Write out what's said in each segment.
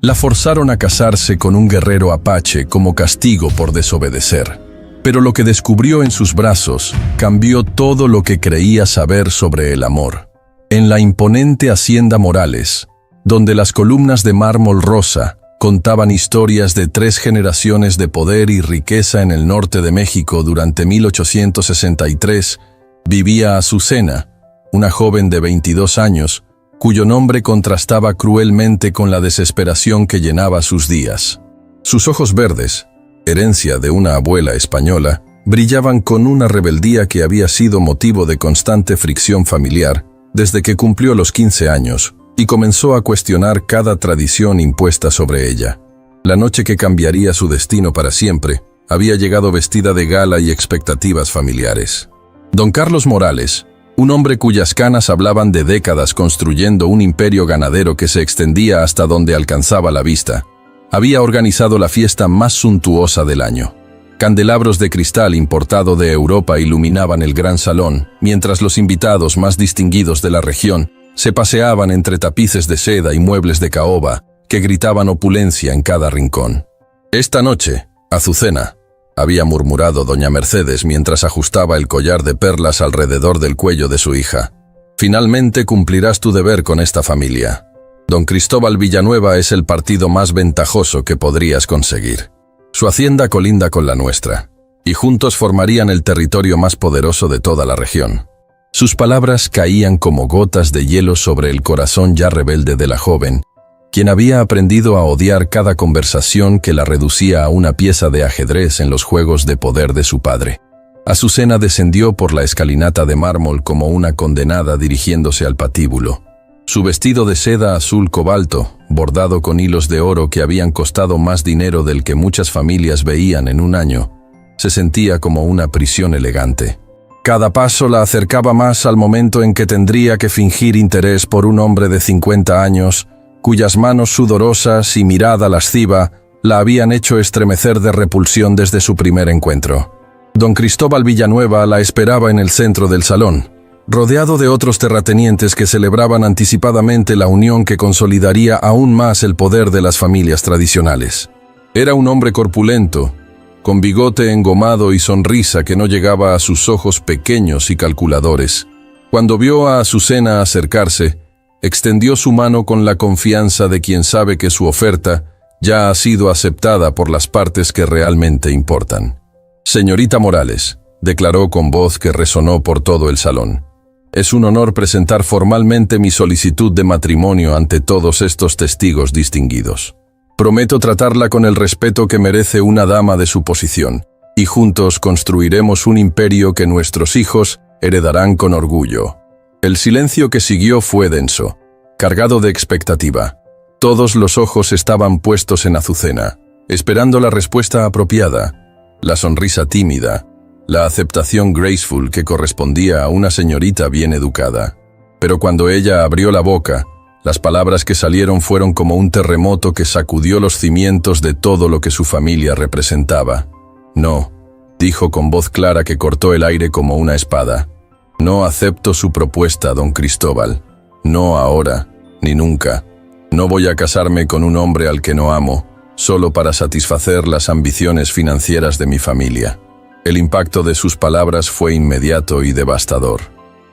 La forzaron a casarse con un guerrero apache como castigo por desobedecer. Pero lo que descubrió en sus brazos cambió todo lo que creía saber sobre el amor. En la imponente hacienda Morales, donde las columnas de mármol rosa contaban historias de 3 generaciones de poder y riqueza en el norte de México durante 1863, vivía Azucena, una joven de 22 años, cuyo nombre contrastaba cruelmente con la desesperación que llenaba sus días. Sus ojos verdes, herencia de una abuela española, brillaban con una rebeldía que había sido motivo de constante fricción familiar desde que cumplió los 15 años y comenzó a cuestionar cada tradición impuesta sobre ella. La noche que cambiaría su destino para siempre había llegado vestida de gala y expectativas familiares. Don Carlos Morales, un hombre cuyas canas hablaban de décadas construyendo un imperio ganadero que se extendía hasta donde alcanzaba la vista, había organizado la fiesta más suntuosa del año. Candelabros de cristal importado de Europa iluminaban el gran salón, mientras los invitados más distinguidos de la región se paseaban entre tapices de seda y muebles de caoba que gritaban opulencia en cada rincón. «Esta noche, Azucena», había murmurado doña Mercedes mientras ajustaba el collar de perlas alrededor del cuello de su hija. «Finalmente cumplirás tu deber con esta familia. Don Cristóbal Villanueva es el partido más ventajoso que podrías conseguir. Su hacienda colinda con la nuestra, y juntos formarían el territorio más poderoso de toda la región». Sus palabras caían como gotas de hielo sobre el corazón ya rebelde de la joven, quien había aprendido a odiar cada conversación que la reducía a una pieza de ajedrez en los juegos de poder de su padre. Azucena descendió por la escalinata de mármol como una condenada dirigiéndose al patíbulo. Su vestido de seda azul cobalto, bordado con hilos de oro que habían costado más dinero del que muchas familias veían en un año, se sentía como una prisión elegante. Cada paso la acercaba más al momento en que tendría que fingir interés por un hombre de 50 años, cuyas manos sudorosas y mirada lasciva la habían hecho estremecer de repulsión desde su primer encuentro. Don Cristóbal Villanueva la esperaba en el centro del salón, rodeado de otros terratenientes que celebraban anticipadamente la unión que consolidaría aún más el poder de las familias tradicionales. Era un hombre corpulento, con bigote engomado y sonrisa que no llegaba a sus ojos pequeños y calculadores. Cuando vio a Azucena acercarse, extendió su mano con la confianza de quien sabe que su oferta ya ha sido aceptada por las partes que realmente importan. «Señorita Morales», declaró con voz que resonó por todo el salón, «es un honor presentar formalmente mi solicitud de matrimonio ante todos estos testigos distinguidos. Prometo tratarla con el respeto que merece una dama de su posición, y juntos construiremos un imperio que nuestros hijos heredarán con orgullo». El silencio que siguió fue denso, cargado de expectativa. Todos los ojos estaban puestos en Azucena, esperando la respuesta apropiada, la sonrisa tímida, la aceptación graceful que correspondía a una señorita bien educada. Pero cuando ella abrió la boca, las palabras que salieron fueron como un terremoto que sacudió los cimientos de todo lo que su familia representaba. «No», dijo con voz clara que cortó el aire como una espada. «No acepto su propuesta, don Cristóbal. No ahora, ni nunca. No voy a casarme con un hombre al que no amo, solo para satisfacer las ambiciones financieras de mi familia». El impacto de sus palabras fue inmediato y devastador.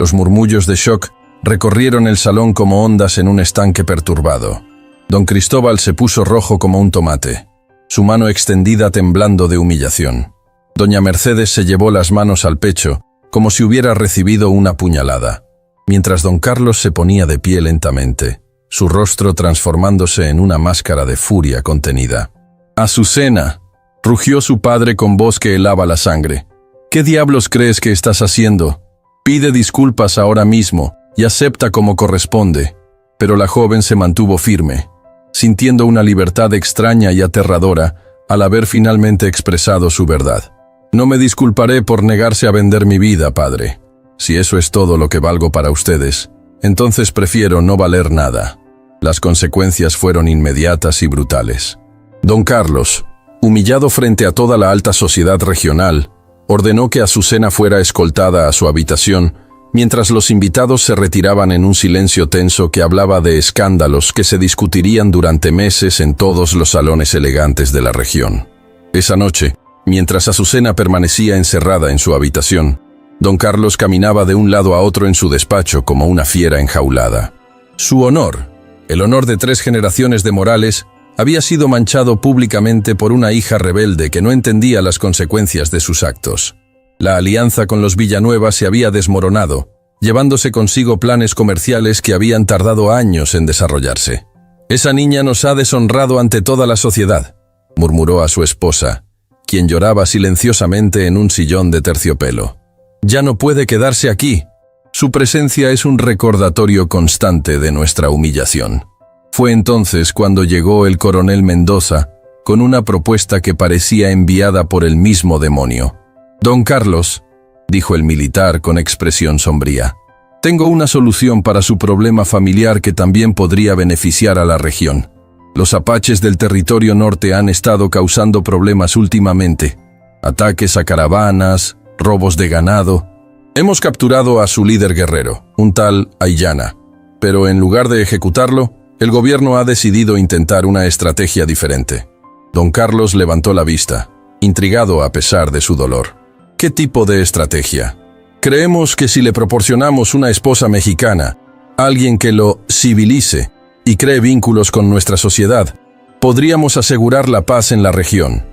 Los murmullos de shock recorrieron el salón como ondas en un estanque perturbado. Don Cristóbal se puso rojo como un tomate, su mano extendida temblando de humillación. Doña Mercedes se llevó las manos al pecho, como si hubiera recibido una puñalada, mientras don Carlos se ponía de pie lentamente, su rostro transformándose en una máscara de furia contenida. «Azucena», rugió su padre con voz que helaba la sangre. «¿Qué diablos crees que estás haciendo? Pide disculpas ahora mismo y acepta como corresponde». Pero la joven se mantuvo firme, sintiendo una libertad extraña y aterradora al haber finalmente expresado su verdad. «No me disculparé por negarse a vender mi vida, padre. Si eso es todo lo que valgo para ustedes, entonces prefiero no valer nada». Las consecuencias fueron inmediatas y brutales. Don Carlos, humillado frente a toda la alta sociedad regional, ordenó que Azucena fuera escoltada a su habitación mientras los invitados se retiraban en un silencio tenso que hablaba de escándalos que se discutirían durante meses en todos los salones elegantes de la región. Esa noche, mientras Azucena permanecía encerrada en su habitación, don Carlos caminaba de un lado a otro en su despacho como una fiera enjaulada. Su honor, el honor de 3 generaciones de Morales, había sido manchado públicamente por una hija rebelde que no entendía las consecuencias de sus actos. La alianza con los Villanueva se había desmoronado, llevándose consigo planes comerciales que habían tardado años en desarrollarse. «Esa niña nos ha deshonrado ante toda la sociedad», murmuró a su esposa, quien lloraba silenciosamente en un sillón de terciopelo. «Ya no puede quedarse aquí. Su presencia es un recordatorio constante de nuestra humillación». Fue entonces cuando llegó el coronel Mendoza con una propuesta que parecía enviada por el mismo demonio. «Don Carlos», dijo el militar con expresión sombría, «tengo una solución para su problema familiar que también podría beneficiar a la región. Los apaches del territorio norte han estado causando problemas últimamente. Ataques a caravanas, robos de ganado. Hemos capturado a su líder guerrero, un tal Ayllana, pero en lugar de ejecutarlo, el gobierno ha decidido intentar una estrategia diferente». Don Carlos levantó la vista, intrigado a pesar de su dolor. «¿Qué tipo de estrategia?» «Creemos que si le proporcionamos una esposa mexicana, alguien que lo civilice y cree vínculos con nuestra sociedad, podríamos asegurar la paz en la región»,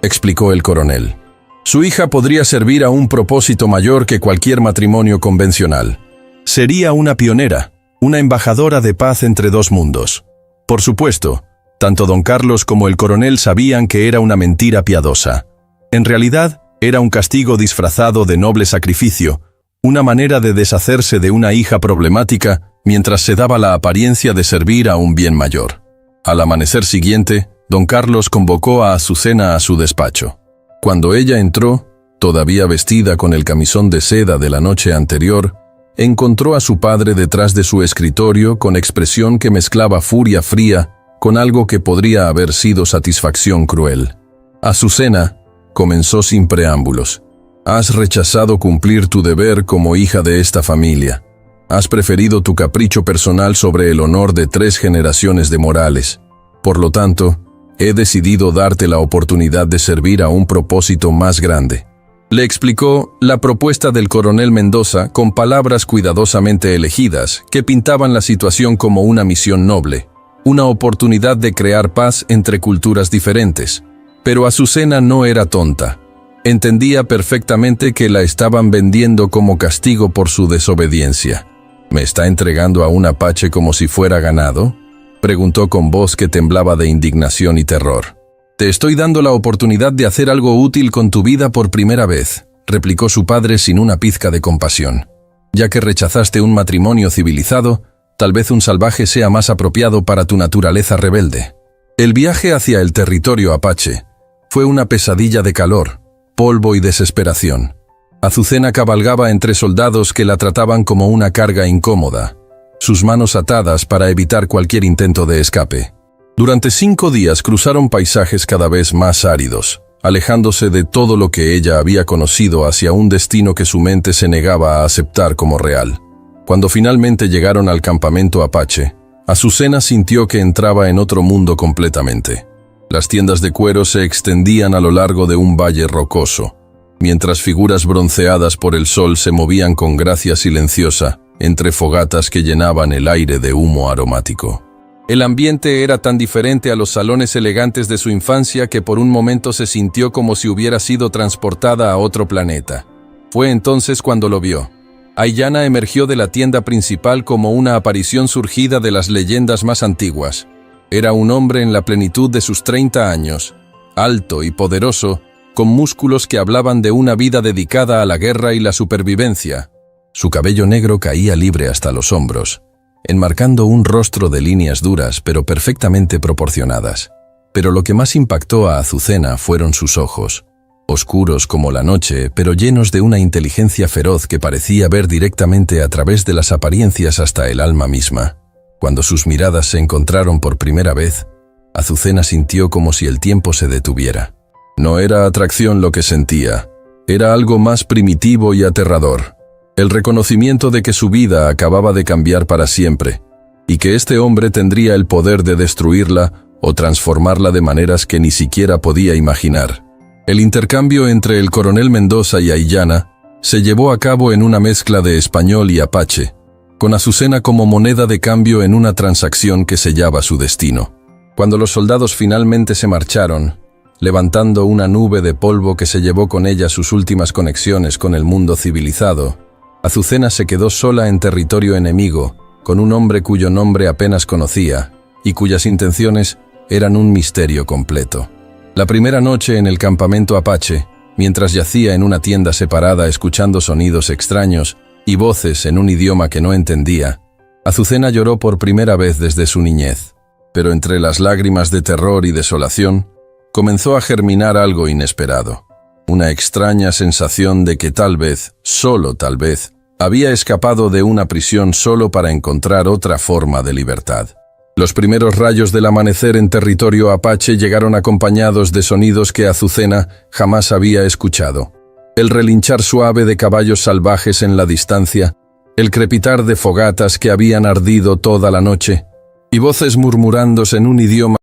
explicó el coronel. «Su hija podría servir a un propósito mayor que cualquier matrimonio convencional. Sería una pionera, una embajadora de paz entre 2 mundos». Por supuesto, tanto don Carlos como el coronel sabían que era una mentira piadosa. En realidad, era un castigo disfrazado de noble sacrificio, una manera de deshacerse de una hija problemática mientras se daba la apariencia de servir a un bien mayor. Al amanecer siguiente, don Carlos convocó a Azucena a su despacho. Cuando ella entró, todavía vestida con el camisón de seda de la noche anterior, encontró a su padre detrás de su escritorio con expresión que mezclaba furia fría con algo que podría haber sido satisfacción cruel. «Azucena», comenzó sin preámbulos, «has rechazado cumplir tu deber como hija de esta familia. Has preferido tu capricho personal sobre el honor de 3 generaciones de Morales. Por lo tanto, he decidido darte la oportunidad de servir a un propósito más grande». Le explicó la propuesta del coronel Mendoza con palabras cuidadosamente elegidas que pintaban la situación como una misión noble, una oportunidad de crear paz entre culturas diferentes. Pero Azucena no era tonta. Entendía perfectamente que la estaban vendiendo como castigo por su desobediencia. «¿Me está entregando a un apache como si fuera ganado?», preguntó con voz que temblaba de indignación y terror. «Te estoy dando la oportunidad de hacer algo útil con tu vida por primera vez», replicó su padre sin una pizca de compasión. «Ya que rechazaste un matrimonio civilizado, tal vez un salvaje sea más apropiado para tu naturaleza rebelde». El viaje hacia el territorio apache fue una pesadilla de calor, polvo y desesperación. Azucena cabalgaba entre soldados que la trataban como una carga incómoda, sus manos atadas para evitar cualquier intento de escape. Durante 5 días cruzaron paisajes cada vez más áridos, alejándose de todo lo que ella había conocido hacia un destino que su mente se negaba a aceptar como real. Cuando finalmente llegaron al campamento apache, Azucena sintió que entraba en otro mundo completamente. Las tiendas de cuero se extendían a lo largo de un valle rocoso, mientras figuras bronceadas por el sol se movían con gracia silenciosa entre fogatas que llenaban el aire de humo aromático. El ambiente era tan diferente a los salones elegantes de su infancia que por un momento se sintió como si hubiera sido transportada a otro planeta. Fue entonces cuando lo vio. Ayllana emergió de la tienda principal como una aparición surgida de las leyendas más antiguas. Era un hombre en la plenitud de sus 30 años, alto y poderoso, con músculos que hablaban de una vida dedicada a la guerra y la supervivencia. Su cabello negro caía libre hasta los hombros, enmarcando un rostro de líneas duras pero perfectamente proporcionadas. Pero lo que más impactó a Azucena fueron sus ojos, oscuros como la noche, pero llenos de una inteligencia feroz que parecía ver directamente a través de las apariencias hasta el alma misma. Cuando sus miradas se encontraron por primera vez, Azucena sintió como si el tiempo se detuviera. No era atracción lo que sentía, era algo más primitivo y aterrador. El reconocimiento de que su vida acababa de cambiar para siempre, y que este hombre tendría el poder de destruirla o transformarla de maneras que ni siquiera podía imaginar. El intercambio entre el coronel Mendoza y Aillana se llevó a cabo en una mezcla de español y apache, con Azucena como moneda de cambio en una transacción que sellaba su destino. Cuando los soldados finalmente se marcharon, levantando una nube de polvo que se llevó con ella sus últimas conexiones con el mundo civilizado, Azucena se quedó sola en territorio enemigo, con un hombre cuyo nombre apenas conocía y cuyas intenciones eran un misterio completo. La primera noche en el campamento apache, mientras yacía en una tienda separada escuchando sonidos extraños y voces en un idioma que no entendía, Azucena lloró por primera vez desde su niñez. Pero entre las lágrimas de terror y desolación, comenzó a germinar algo inesperado. Una extraña sensación de que tal vez, solo tal vez, había escapado de una prisión solo para encontrar otra forma de libertad. Los primeros rayos del amanecer en territorio apache llegaron acompañados de sonidos que Azucena jamás había escuchado. El relinchar suave de caballos salvajes en la distancia, el crepitar de fogatas que habían ardido toda la noche, y voces murmurándose en un idioma